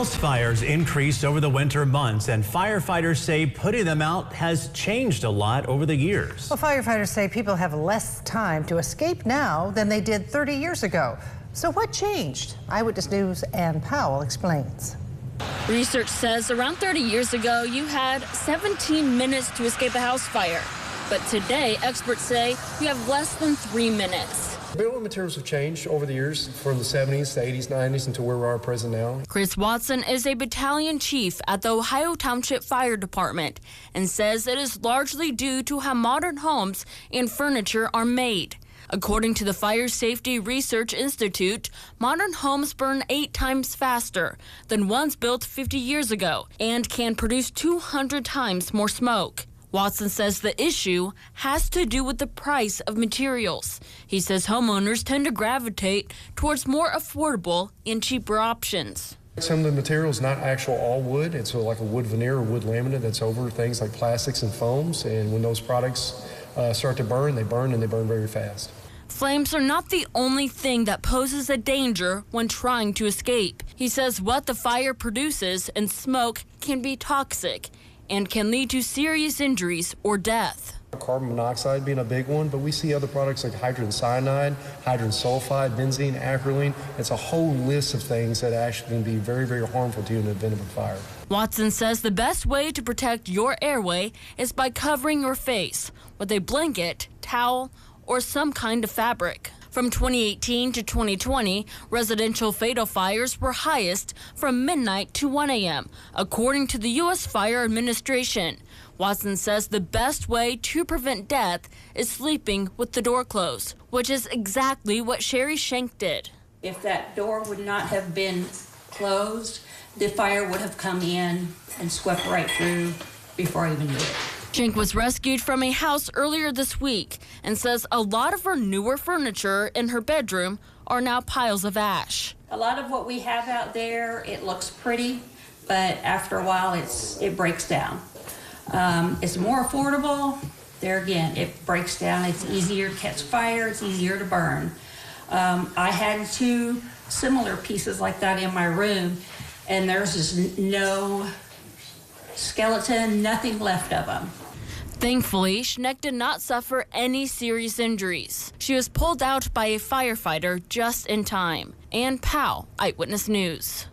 House fires increased over the winter months, and firefighters say putting them out has changed a lot over the years. Well, firefighters say people have less time to escape now than they did 30 years ago. So what changed? Eyewitness News' Ann Powell explains. Research says around 30 years ago, you had 17 minutes to escape a house fire. But today, experts say you have less than 3 minutes. Building materials have changed over the years from the 70s to 80s, 90s, and to where we are present now. Chris Watson is a battalion chief at the Ohio Township Fire Department and says it is largely due to how modern homes and furniture are made. According to the Fire Safety Research Institute, modern homes burn 8 times faster than ones built 50 years ago and can produce 200 times more smoke. Watson says the issue has to do with the price of materials. He says homeowners tend to gravitate towards more affordable and cheaper options. Some of the materials not actual all wood. It's like a wood veneer or wood laminate that's over things like plastics and foams. And when those products start to burn, they burn, and they burn very fast. Flames are not the only thing that poses a danger when trying to escape. He says what the fire produces and smoke can be toxic and can lead to serious injuries or death. Carbon monoxide being a big one, but we see other products like hydrogen cyanide, hydrogen sulfide, benzene, acrolein. It's a whole list of things that actually can be very, very harmful to you in the event of a fire. Watson says the best way to protect your airway is by covering your face with a blanket, towel, or some kind of fabric. From 2018 to 2020, residential fatal fires were highest from midnight to 1 a.m., according to the U.S. Fire Administration. Watson says the best way to prevent death is sleeping with the door closed, which is exactly what Sherry Schenk did. If that door would not have been closed, the fire would have come in and swept right through before I even knew it. Schenk was rescued from a house earlier this week and says a lot of her newer furniture in her bedroom are now piles of ash. A lot of what we have out there, it looks pretty, but after a while it breaks down. It's more affordable. There again, it breaks down. It's easier to catch fire. It's easier to burn. I had 2 similar pieces like that in my room, and there's just no skeleton, nothing left of them. Thankfully, Schenk did not suffer any serious injuries. She was pulled out by a firefighter just in time. Ann Powell, Eyewitness News.